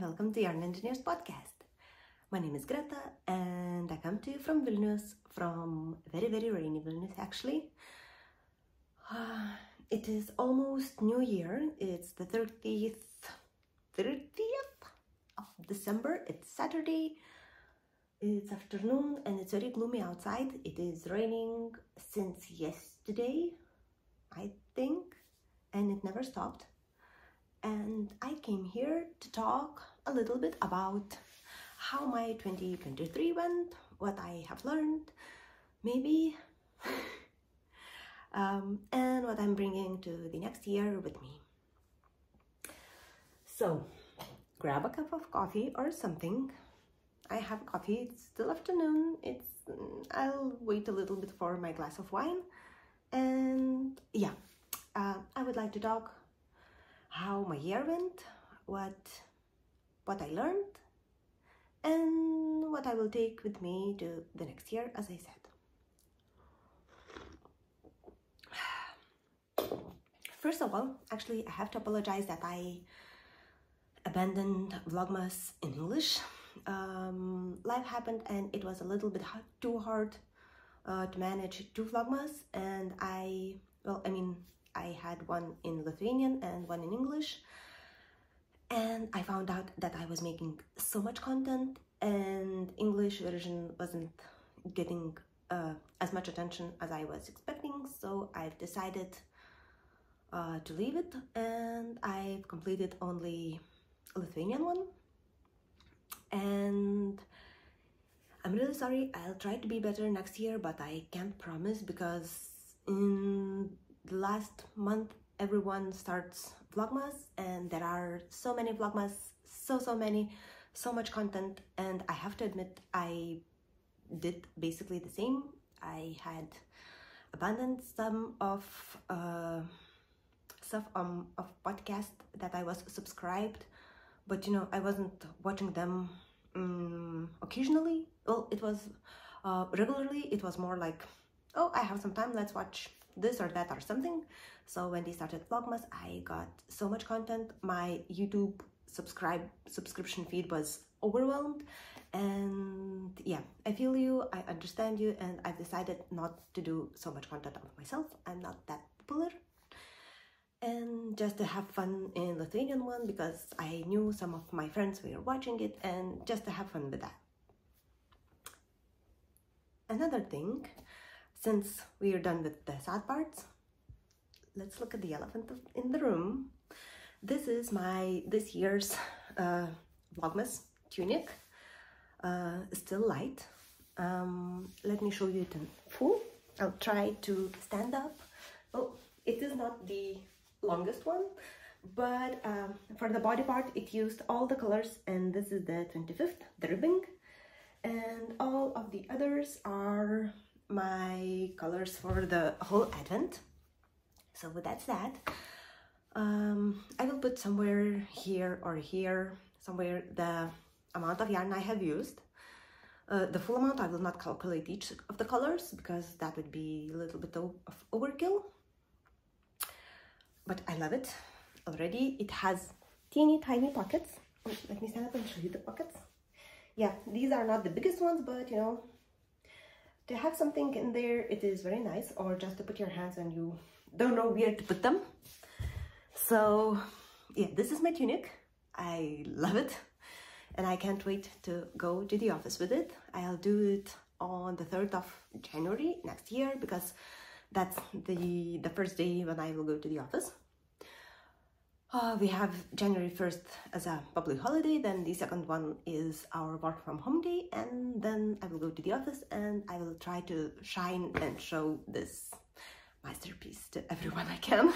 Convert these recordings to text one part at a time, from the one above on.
and welcome to Yarn Engineers podcast. My name is Greta and I come to you from Vilnius, from very rainy Vilnius actually. It is almost New Year. It's the 30th of December. It's Saturday. It's afternoon and it's very gloomy outside. It is raining since yesterday, I think, and it never stopped. And I came here to talk a little bit about how my 2023 went, what I have learned, maybe, and what I'm bringing to the next year with me. So, grab a cup of coffee or something. I have coffee. It's still afternoon. I'll wait a little bit for my glass of wine. And yeah, I would like to talk how my year went, what I learned, and what I will take with me to the next year, as I said. First of all, actually, I have to apologize that I abandoned Vlogmas in English. Life happened and it was a little bit too hard to manage two Vlogmas, and I had one in Lithuanian and one in English, and I found out that I was making so much content and English version wasn't getting as much attention as I was expecting, so I've decided to leave it, and I've completed only a Lithuanian one. And I'm really sorry. I'll try to be better next year, but I can't promise, because in the last month everyone starts Vlogmas and there are so many Vlogmas, so much content, and I have to admit I did basically the same. I had abandoned some of podcasts that I was subscribed, but I wasn't watching them occasionally. Well, it was regularly. It was more like, oh, I have some time, let's watch this or that or something. So when they started Vlogmas, I got so much content. My YouTube subscription feed was overwhelmed, and yeah, I feel you, I understand you, and I've decided not to do so much content of myself. I'm not that popular, and just to have fun in Lithuanian one, because I knew some of my friends were watching it, and just to have fun with that. Another thing, since we are done with the sad parts, let's look at the elephant in the room. This is this year's Vlogmas tunic, still light. Let me show you it in full. I'll try to stand up. Oh, it is not the longest one, but for the body part it used all the colors, and this is the 25th, the ribbing, and all of the others are my colors for the whole Advent. So with that said, I will put somewhere here or here, somewhere, the amount of yarn I have used. The full amount I will not calculate each of the colors, because that would be a little bit of overkill. But I love it already. It has teeny tiny pockets. Oh, let me stand up and show you the pockets. Yeah, these are not the biggest ones, but to have something in there, it is very nice, or just to put your hands when you don't know where to put them. So yeah, this is my tunic. I love it, and I can't wait to go to the office with it. I'll do it on the 3rd of January next year, because that's the first day when I will go to the office. We have January 1st as a public holiday, then the second one is our work from home day, and then I will go to the office and I will try to shine and show this masterpiece to everyone I can.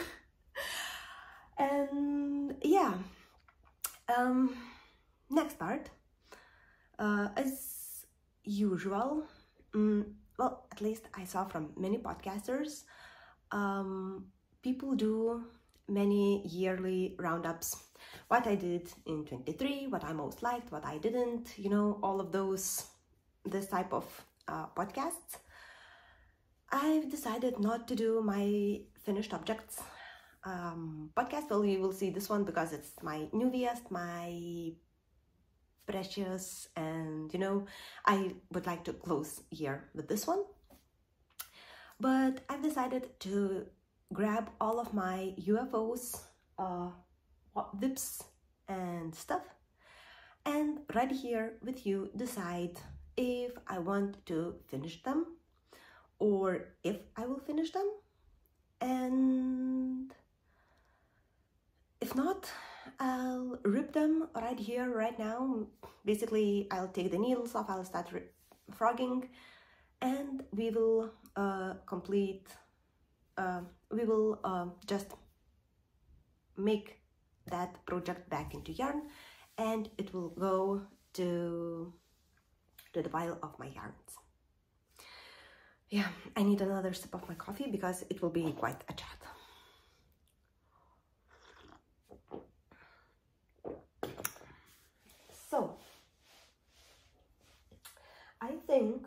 And yeah, next part, as usual, well, at least I saw from many podcasters, people do many yearly roundups. What I did in 23, what I most liked, what I didn't, all of this type of podcasts. I've decided not to do my finished objects podcast. Well, you will see this one because it's my newest, my precious, and you know, I would like to close here with this one. But I've decided to grab all of my UFOs, whips and stuff, and right here with you decide if I want to finish them or if I will finish them, and if not, I'll rip them right here, right now. Basically, I'll take the needles off, I'll start frogging, and we will just make that project back into yarn, and it will go to the pile of my yarns. Yeah, I need another sip of my coffee because it will be quite a chat. So, I think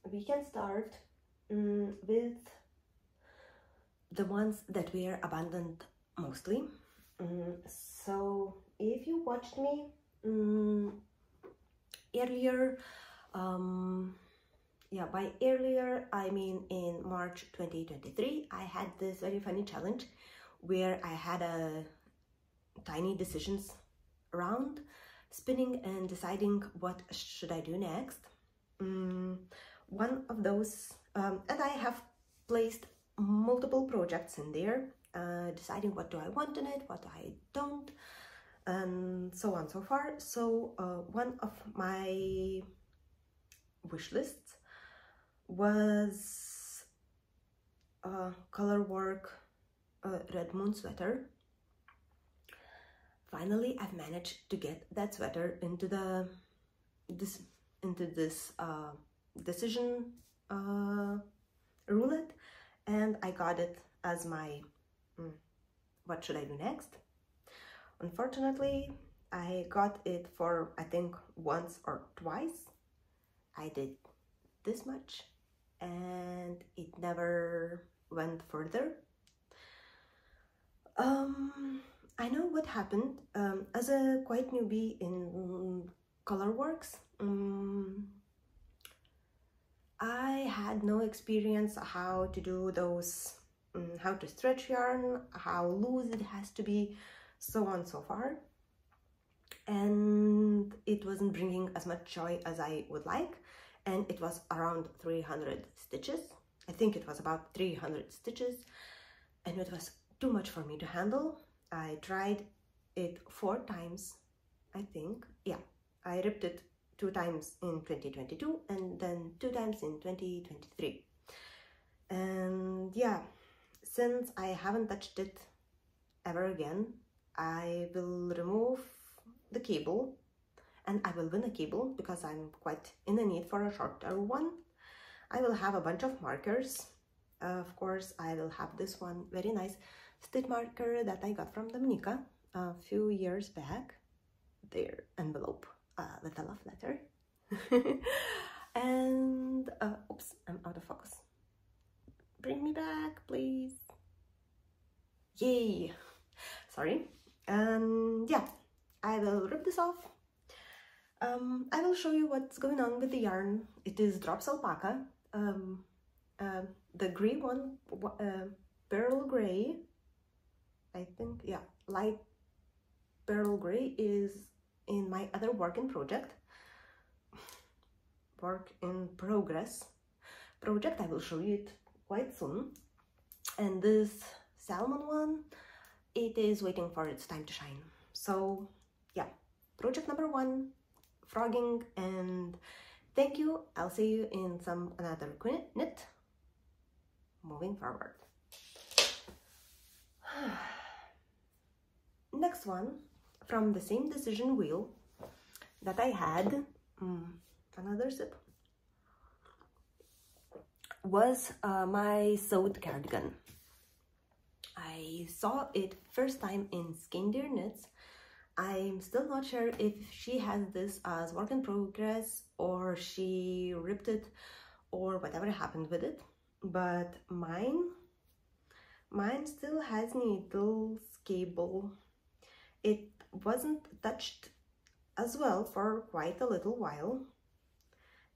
we can start with the ones that were abandoned mostly. So, if you watched me earlier, by earlier I mean in March 2023, I had this very funny challenge where I had a tiny decisions round, spinning and deciding what should I do next. One of those, and I have placed multiple projects in there, deciding what do I want in it, what I don't, and so on so far. So one of my wish lists was color work red moon sweater. Finally, I've managed to get that sweater into this decision roulette, and I got it as my what should I do next. Unfortunately, I got it for I think once or twice. I did this much and it never went further. I know what happened. As a quite newbie in colorworks, I had no experience how to do those, how to stretch yarn, how loose it has to be, so on so far. And it wasn't bringing as much joy as I would like. And it was around 300 stitches. I think it was about 300 stitches. And it was too much for me to handle. I tried it 4 times, I think. Yeah, I ripped it 2 times in 2022 and then 2 times in 2023. And yeah, since I haven't touched it ever again, I will remove the cable and I will win a cable because I'm quite in the need for a shorter one. I will have a bunch of markers. Of course, I will have this one very nice stitch marker that I got from Dominica a few years back. Their envelope with a love letter. And oops, I'm out of focus. Bring me back, please. Yay! Sorry. Yeah, I will rip this off. I will show you what's going on with the yarn. It is Drops Alpaca. The gray one, pearl gray, I think, yeah, light pearl gray is in my other work in progress project. I will show you it quite soon. And this salmon one, it is waiting for its time to shine. So yeah, project number 1, frogging, and thank you. I'll see you in another knit moving forward. Next one from the same decision wheel that I had, another sip, was my sewed cardigan. I saw it first time in Skein Deer Knits. I'm still not sure if she has this as work in progress or she ripped it or whatever happened with it, but mine still has needles, cable. It wasn't touched as well for quite a little while,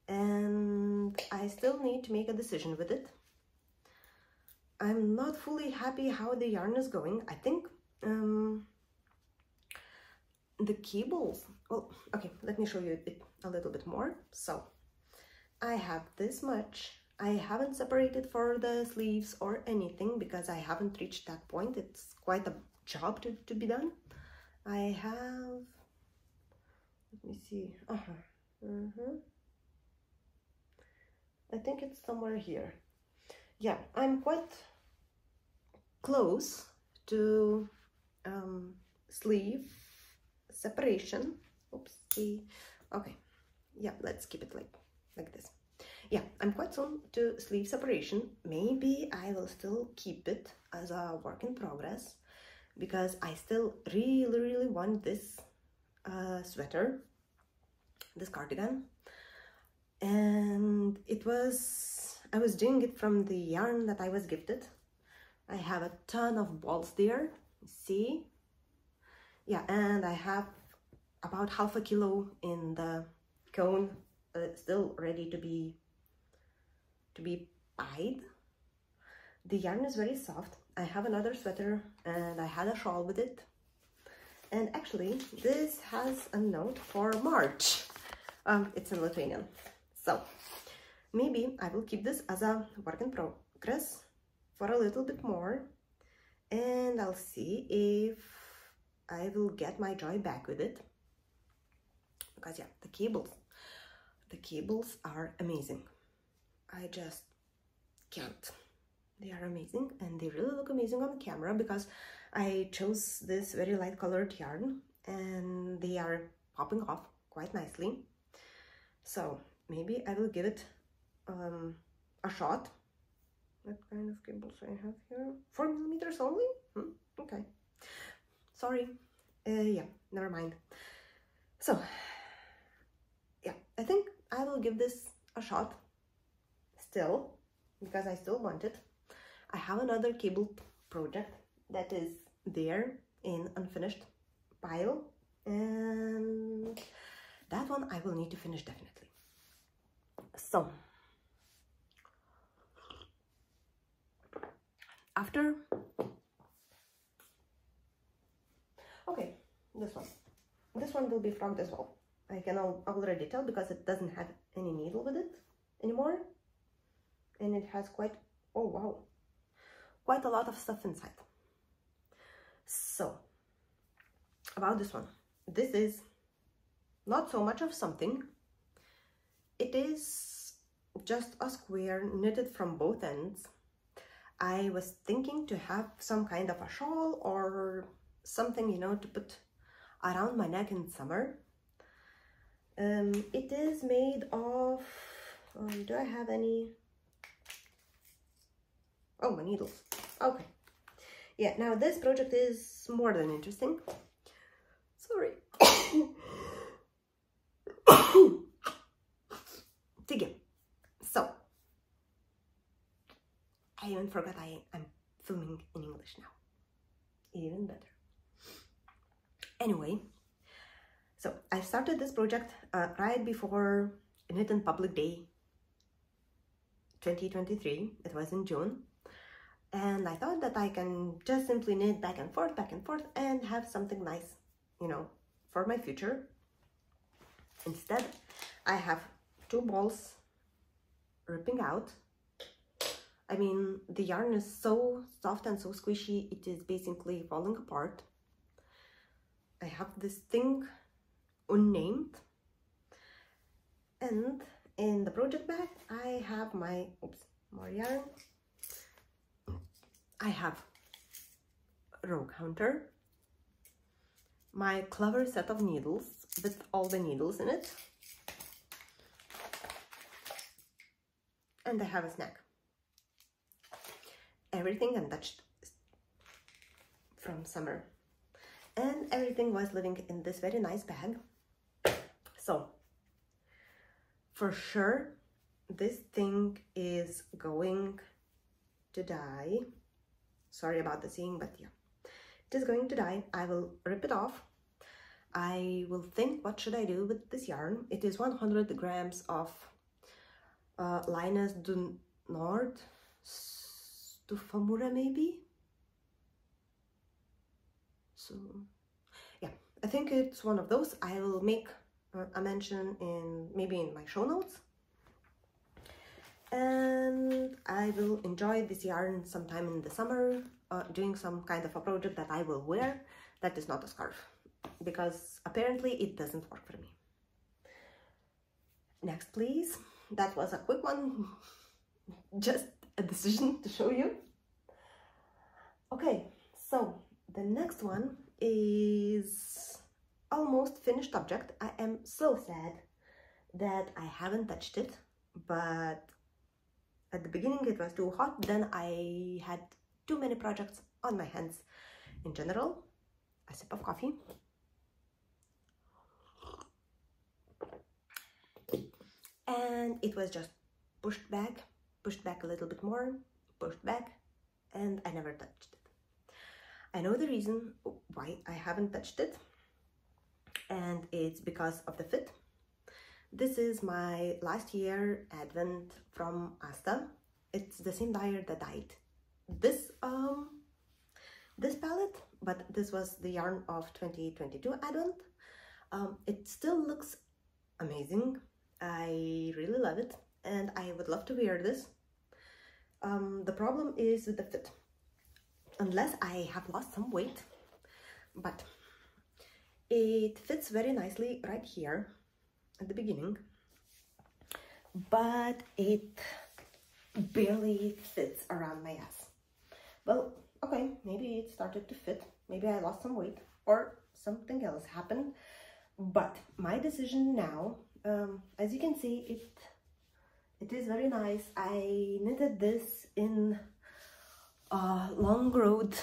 and I still need to make a decision with it. I'm not fully happy how the yarn is going. I think the cables, well, okay, let me show you it a little bit more. So I have this much. I haven't separated for the sleeves or anything because I haven't reached that point. It's quite a job to be done. I have, let me see, I think it's somewhere here. Yeah, I'm quite close to sleeve separation. Oopsie. Okay, yeah, let's keep it like this. Yeah, I'm quite soon to sleeve separation. Maybe I will still keep it as a work in progress because I still really want this sweater, this cardigan. And I was doing it from the yarn that I was gifted. I have a ton of balls there, see? Yeah, and I have about half a kilo in the cone, still ready to be pied. The yarn is very soft. I have another sweater and I had a shawl with it. And actually, this has a note for March. It's in Lithuanian. So maybe I will keep this as a work in progress for a little bit more, and I'll see if I will get my joy back with it. Because yeah, the cables are amazing. I just can't. They are amazing, and they really look amazing on the camera because I chose this very light colored yarn and they are popping off quite nicely. So maybe I will give it a shot. What kind of cables I have here? 4 millimeters only? Okay. Sorry. Yeah, never mind. So, yeah, I think I will give this a shot still, because I still want it. I have another cable project that is there in unfinished pile, and that one I will need to finish definitely. So, after, okay, this one will be frogged as well. I can already tell because it doesn't have any needle with it anymore, and it has quite, oh wow, quite a lot of stuff inside. So about this one, this is not so much of something. It is just a square knitted from both ends. I was thinking to have some kind of a shawl or something, you know, to put around my neck in summer. It is made of, do I have any? Oh, my needles. Okay. Yeah, now this project is more than interesting. Sorry. Again. So, I even forgot I'm filming in English now. Even better. Anyway, so I started this project right before Knit in Public Day 2023. It was in June. And I thought that I can just simply knit back and forth, and have something nice, you know, for my future. Instead, I have 2 balls ripping out. I mean, the yarn is so soft and so squishy, it is basically falling apart. I have this thing unnamed. And in the project bag, I have my, more yarn. I have a row counter, my clever set of needles with all the needles in it, and I have a snack. Everything untouched from summer, and everything was living in this very nice bag. So for sure this thing is going to die. Sorry about the seeing, but yeah, it is going to die. I will rip it off. I will think, what should I do with this yarn? It is 100 grams of Linus du Nord Stufamura, maybe? So, yeah, I think it's one of those. I will make a mention maybe in my show notes. And I will enjoy this yarn sometime in the summer, doing some kind of a project that I will wear that is not a scarf, because apparently it doesn't work for me. Next, please. That was a quick one, just a decision to show you. Okay, so the next one is almost finished object. I am so sad that I haven't touched it, but at the beginning it was too hot, then I had too many projects on my hands in general. A sip of coffee. And it was just pushed back a little bit more, pushed back, and I never touched it. I know the reason why I haven't touched it, and it's because of the fit. This is my last year advent from Asta. It's the same dyer that dyed this palette, but this was the yarn of 2022 advent. It still looks amazing. I really love it, and I would love to wear this. The problem is with the fit. Unless I have lost some weight, but it fits very nicely right here at the beginning, but it barely fits around my ass. Well, okay, maybe it started to fit, maybe I lost some weight or something else happened, but my decision now, as you can see, it is very nice. I knitted this in long road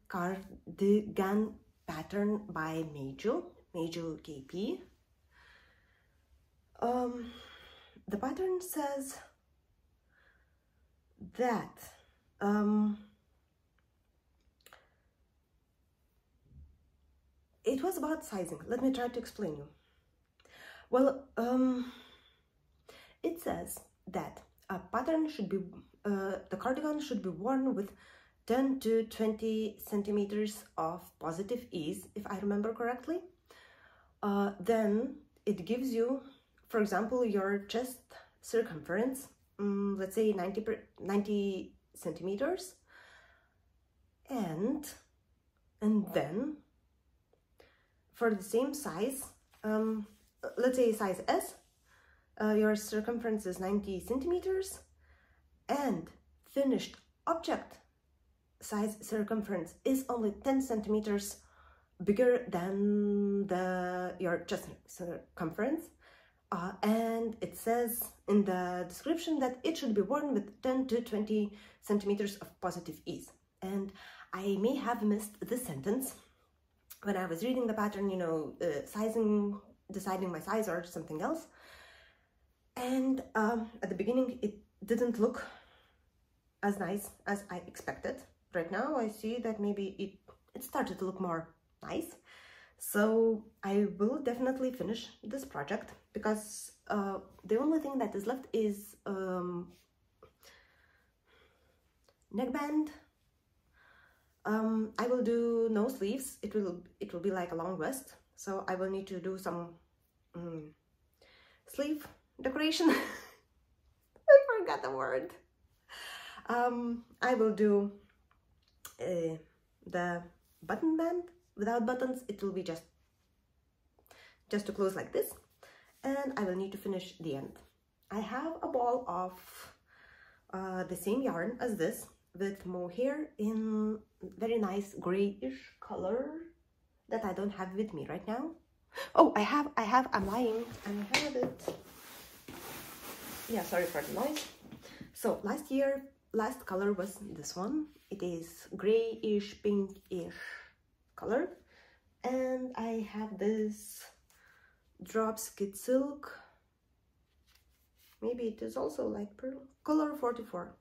cardigan pattern by Major KP. The pattern says that it was about sizing. Let me try to explain you. Well, it says that a pattern should be the cardigan should be worn with 10 to 20 centimeters of positive ease, if I remember correctly. Then it gives you, for example, your chest circumference, let's say 90 centimeters, and then for the same size, let's say size S, your circumference is 90 centimeters, and finished object size circumference is only 10 centimeters bigger than your chest circumference, and it says in the description that it should be worn with 10 to 20 centimeters of positive ease. And I may have missed this sentence when I was reading the pattern, you know, deciding my size or something else, and at the beginning it didn't look as nice as I expected. Right now I see that maybe it started to look more nice, so I will definitely finish this project, because the only thing that is left is neckband. I will do no sleeves. It will be like a long vest, so I will need to do some sleeve decoration. I forgot the word. I will do the button band without buttons. It will be just to close like this, and I will need to finish the end. I have a ball of the same yarn as this, with mohair in very nice grayish color that I don't have with me right now. Oh, I'm lying. I have it. Yeah, sorry for the noise. So last color was this one. It is grayish, pinkish color, and I have this drop skid silk. Maybe it is also like pearl, color 44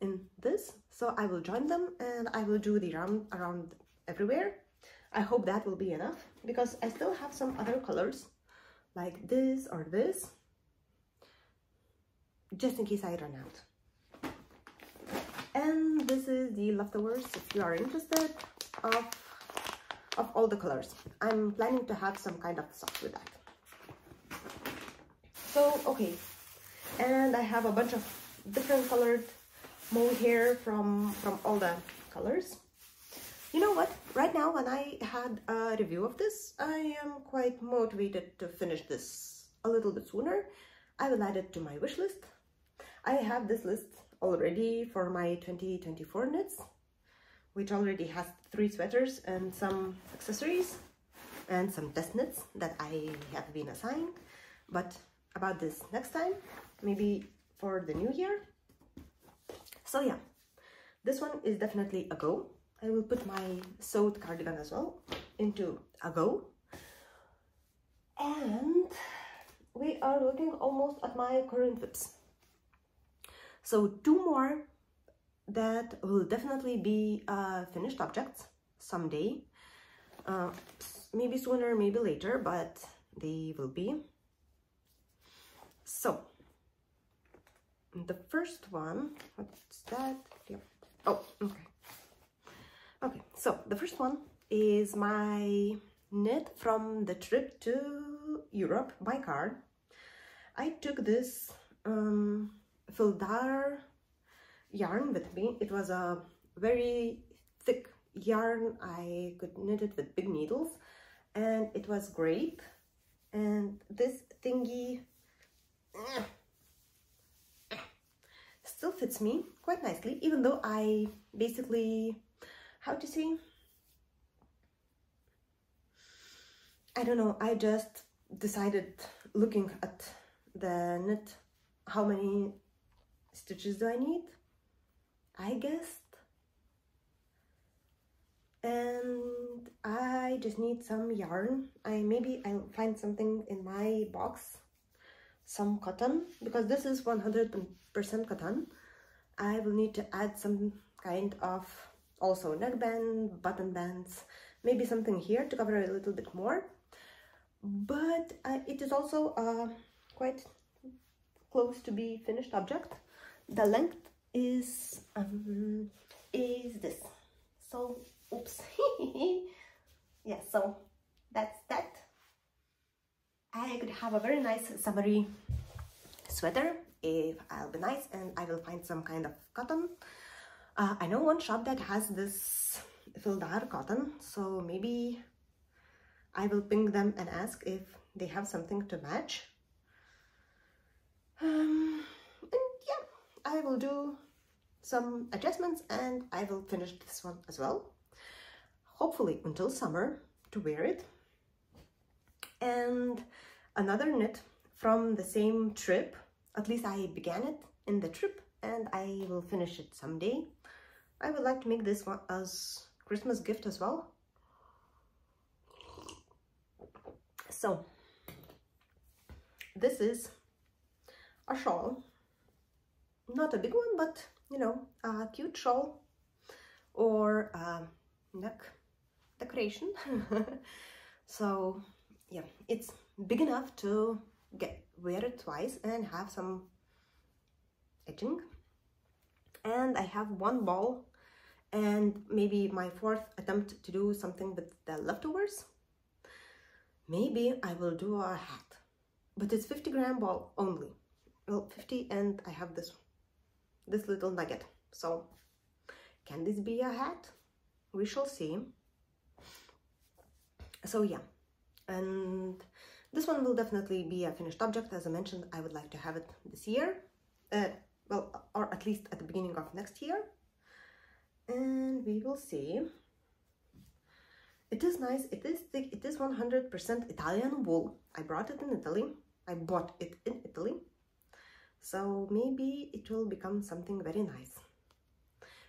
in this. So I will join them and I will do the round around everywhere. I hope that will be enough, because I still have some other colors like this or this, just in case I run out. And this is the leftovers, if you are interested, of all the colors. I'm planning to have some kind of sauce with that. So, okay, and I have a bunch of different colored mohair from all the colors. You know what? Right now, when I had a review of this, I am quite motivated to finish this a little bit sooner. I will add it to my wish list. I have this list already for my 2024 knits, which already has 3 sweaters and some accessories and some test knits that I have been assigned. But about this next time, maybe for the new year. So yeah, this one is definitely a go. I will put my sewed cardigan as well into a go. And we are looking almost at my current whips. So 2 more that will definitely be finished objects someday. Maybe sooner, maybe later, but they will be. So the first one, what's that? Yep. Oh, okay. Okay, so the first one is my knit from the trip to Europe by car. I took this Fildar yarn with me. It was a very thick yarn. I could knit it with big needles and it was great. And this thingy still fits me quite nicely, even though I basically, how to say, I don't know, I just decided, looking at the knit, how many stitches do I need? I guessed, and I just need some yarn. Maybe I'll find something in my box, some cotton, because this is 100% cotton. I will need to add some kind of also neckband, button bands, maybe something here to cover a little bit more. But it is also quite close to be finished object. The length is this. So, oops. Yeah, so that's that. I could have a very nice summery sweater if I'll be nice and I will find some kind of cotton. I know one shop that has this Fildar cotton, so maybe I will ping them and ask if they have something to match. And yeah, I will do some adjustments and I will finish this one as well. Hopefully until summer to wear it. And another knit from the same trip, at least I began it in the trip and I will finish it someday. I would like to make this one as Christmas gift as well. So this is a shawl, not a big one, but you know, a cute shawl or neck decoration. So yeah, it's big enough to wear it twice and have some edging. And I have one ball and maybe my 4th attempt to do something with the leftovers. Maybe I will do a hat, but it's 50-gram ball only. Well, 50, and I have this little nugget. So can this be a hat? We shall see. So yeah, and this one will definitely be a finished object. As I mentioned, I would like to have it this year, well, or at least at the beginning of next year, and we will see. It is nice, it is thick, it is 100% Italian wool. I brought it in Italy, I bought it in Italy, so maybe it will become something very nice.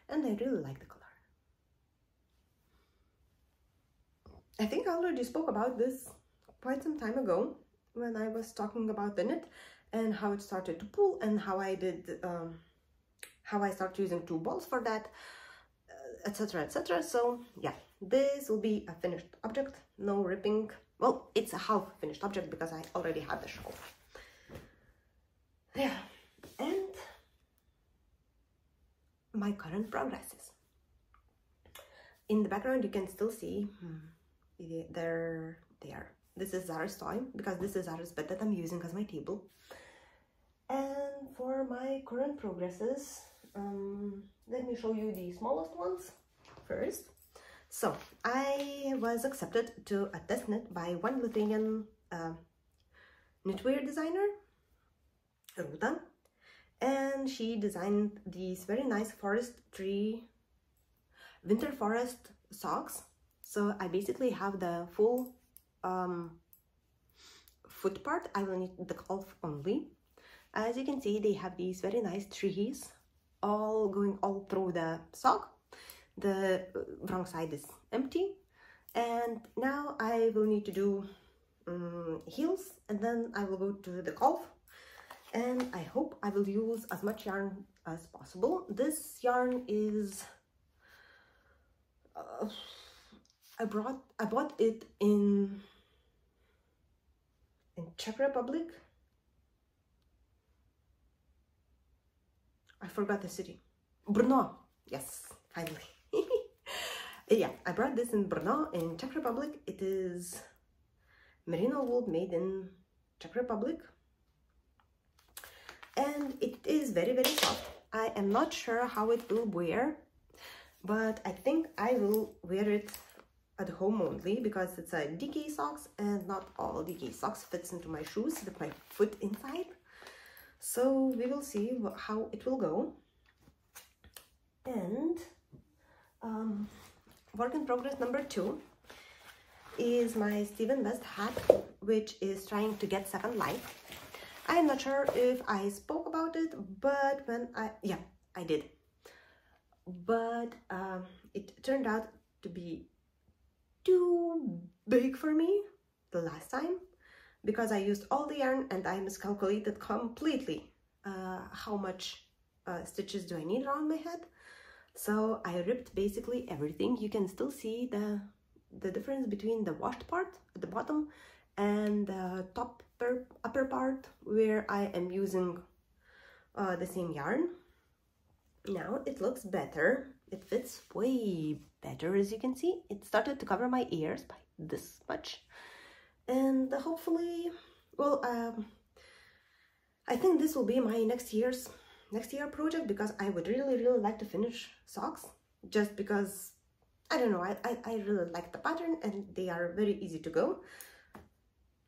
And I really like the color. I think I already spoke about this quite some time ago when I was talking about the knit and how it started to pull and how I did, how I started using 2 balls for that. etc, etc. So yeah, this will be a finished object, no ripping. Well, it's a half finished object because I already had the shawl. Yeah, and my current progresses. In the background you can still see there they are. This is Zara's toy because this is Zara's bed that I'm using as my table. And for my current progresses, let me show you the smallest ones first. So I was accepted to a test knit by one Lithuanian knitwear designer, Greta, and she designed these very nice forest tree winter forest socks. So I basically have the full foot part. I will knit the calf only. As you can see, they have these very nice trees all going all through the sock. The wrong side is empty, and now I will need to do heels, and then I will go to the calf, and I hope I will use as much yarn as possible. This yarn is I bought it in Czech Republic. I forgot the city. Brno. Yes, finally. Yeah, I brought this in Brno in Czech Republic. It is merino wool made in Czech Republic. And it is very, very soft. I am not sure how it will wear, but I think I will wear it at home only because it's a DK socks, and not all DK socks fits into my shoes with my foot inside. So we will see how it will go. And work in progress number 2 is my Steven West hat, which is trying to get second life. I am not sure if I spoke about it, but I did. But it turned out to be too big for me the last time, because I used all the yarn and I miscalculated completely how much stitches do I need around my head. So I ripped basically everything. You can still see the difference between the washed part at the bottom and the upper part where I am using the same yarn. Now it looks better. It fits way better, as you can see. It started to cover my ears by this much, and hopefully, well, I think this will be my next year project, because I would really like to finish socks, just because I don't know, I really like the pattern and they are very easy to go.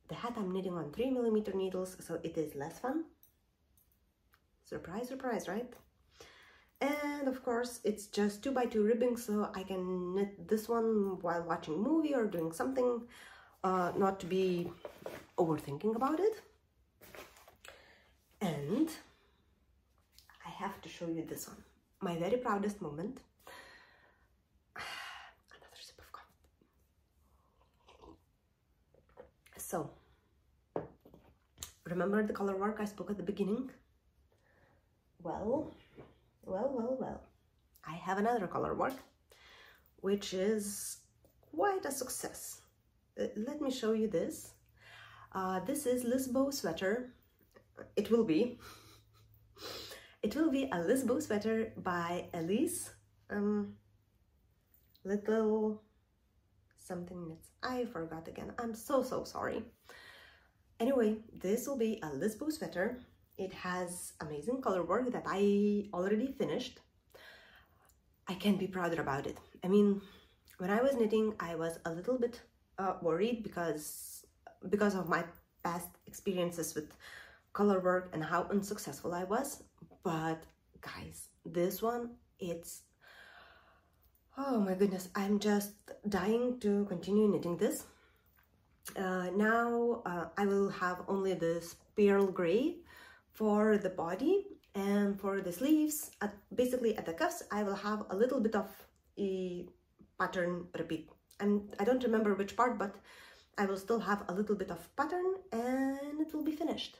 The hat I'm knitting on 3mm needles, so it is less fun. Surprise, surprise, right? And of course it's just 2x2 ribbing, so I can knit this one while watching a movie or doing something, not to be overthinking about it. And I have to show you this one, my very proudest moment. Another sip of coffee. So, remember the color work I spoke at the beginning? Well, I have another color work, which is quite a success. Let me show you this. This is Lisbo sweater. It will be a Lisbo sweater by Elise. Little something knits. I forgot again. I'm so sorry. Anyway, this will be a Lisbo sweater. It has amazing color work that I already finished. I can't be prouder about it. I mean, when I was knitting, I was a little bit worried because of my past experiences with color work and how unsuccessful I was. But guys, this one, it's, oh my goodness, I'm just dying to continue knitting this. Now I will have only this pearl gray for the body, and for the sleeves, basically at the cuffs, I will have a little bit of a pattern repeat. And I don't remember which part, but I will still have a little bit of pattern and it will be finished.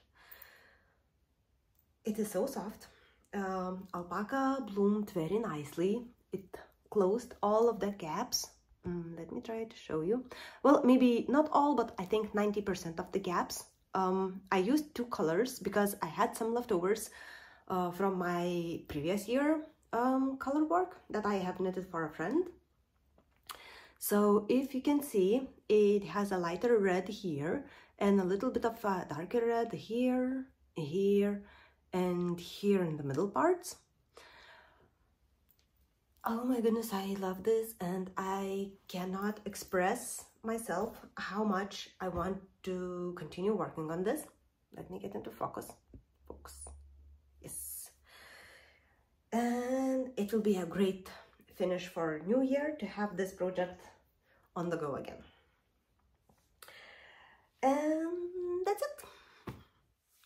It is so soft. Alpaca bloomed very nicely. It closed all of the gaps. Let me try to show you. Well, maybe not all, but I think 90% of the gaps. I used two colors because I had some leftovers from my previous year color work that I have knitted for a friend. So if you can see, it has a lighter red here and a little bit of a darker red here, here, and here in the middle parts. Oh my goodness, I love this, and I cannot express myself how much I want to continue working on this. Let me get into focus. Focus. Yes. And it will be a great finish for New Year to have this project on the go again. And that's it.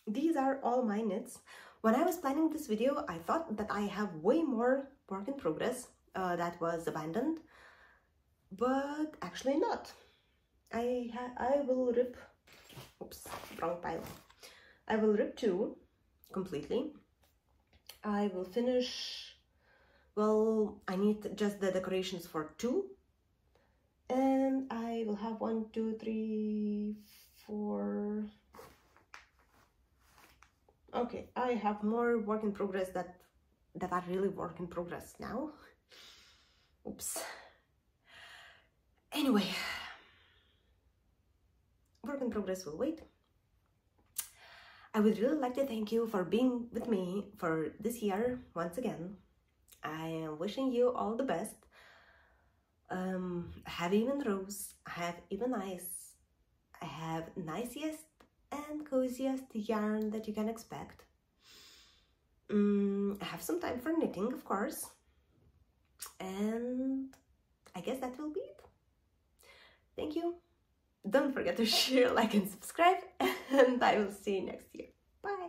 These are all my knits. When I was planning this video, I thought that I have way more work in progress that was abandoned, but actually not. I will rip, oops, wrong pile. I will rip two completely. I will finish, well, I need just the decorations for two, and I will have 1, 2, 3, 4. Okay, I have more work in progress that are really work in progress now. Oops. Anyway, work in progress will wait. I would really like to thank you for being with me for this year once again. I am wishing you all the best. Have even rows, have even ice, I have nicest and coziest yarn that you can expect. I have some time for knitting, of course, and I guess that will be it. Thank you. Don't forget to share, like, and subscribe, and I will see you next year. Bye.